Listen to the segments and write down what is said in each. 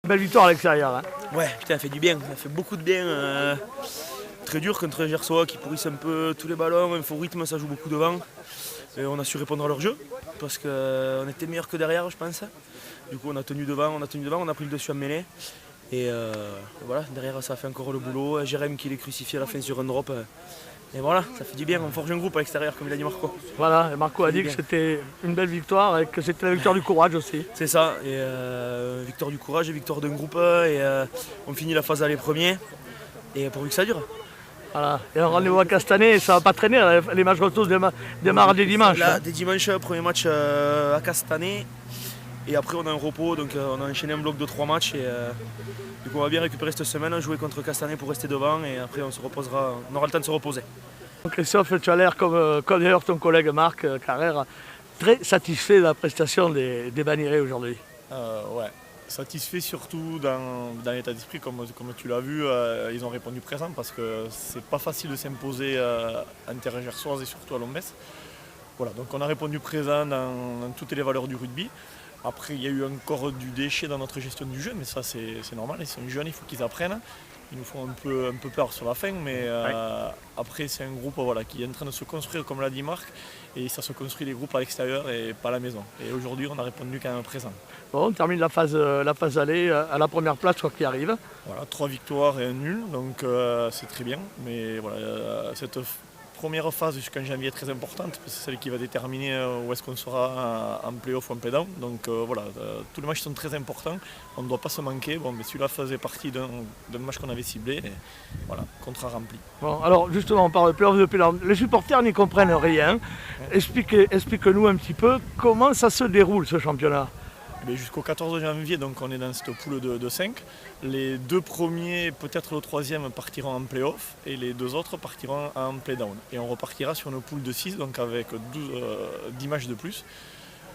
Belle victoire à l'extérieur. Hein. Ouais, putain, ça fait du bien, ça fait beaucoup de bien. Très dur contre Gersois qui pourrissent un peu tous les ballons, un faux rythme, ça joue beaucoup devant. Et on a su répondre à leur jeu parce qu'on était meilleur que derrière, je pense. Du coup, on a tenu devant, on a pris le dessus en mêlée. Et voilà, derrière, ça a fait encore le boulot. Jérém qui les crucifie à la fin sur un drop. Et voilà, ça fait du bien, on forge un groupe à l'extérieur, comme il a dit Marco. Voilà, et Marco a dit que c'était une belle victoire et que c'était la victoire du courage aussi. C'est ça, et victoire du courage et victoire d'un groupe. Et on finit la phase aller premier. Et pourvu que ça dure. Voilà, et un rendez-vous à Castanet, ça va pas traîner, les matchs retour démarrent dès dimanche. Là, dès dimanche, premier match à Castanet. Et après, on a un repos, donc on a enchaîné un bloc de 3 matchs. Et du coup, on va bien récupérer cette semaine, jouer contre Castanet pour rester devant. Et après, on aura le temps de se reposer. Christophe, tu as l'air comme d'ailleurs ton collègue Marc Carrère, très satisfait de la prestation des Bannirais aujourd'hui. Ouais, satisfait surtout dans l'état d'esprit, comme tu l'as vu, ils ont répondu présent parce que c'est pas facile de s'imposer en terre gersoise et surtout à Lombès. Voilà, donc on a répondu présent dans toutes les valeurs du rugby. Après, il y a eu encore du déchet dans notre gestion du jeu, mais ça c'est normal, ils sont jeunes, il faut qu'ils apprennent. Ils nous font un peu peur sur la fin, mais après c'est un groupe qui est en train de se construire, comme l'a dit Marc, et ça se construit des groupes à l'extérieur et pas à la maison. Et aujourd'hui, on a répondu quand même présent. Bon, on termine la phase aller à la première place, quoi qu'il arrive. Voilà, 3 victoires et un nul, donc c'est très bien, mais voilà, cette première phase jusqu'en janvier est très importante, parce que c'est celle qui va déterminer où est-ce qu'on sera en play-off ou en play-down. Donc voilà, tous les matchs sont très importants, on ne doit pas se manquer. Bon, mais celui-là faisait partie d'un match qu'on avait ciblé, et voilà, contrat rempli. Bon, alors justement, on parle de play-off, les supporters n'y comprennent rien. Explique-nous un petit peu comment ça se déroule ce championnat. Jusqu'au 14 janvier, donc on est dans cette poule de 5. Les 2 premiers, peut-être le 3e, partiront en play-off et les 2 autres partiront en play-down. Et on repartira sur une poule de 6, donc avec 10 matchs de plus,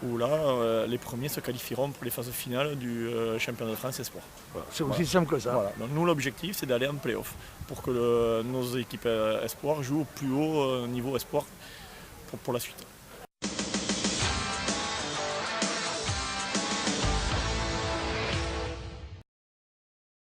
où là, les premiers se qualifieront pour les phases finales du championnat de France Espoir. Voilà, c'est aussi simple que ça. Voilà. Donc nous, l'objectif, c'est d'aller en play-off pour que nos équipes Espoir jouent au plus haut niveau Espoir pour la suite.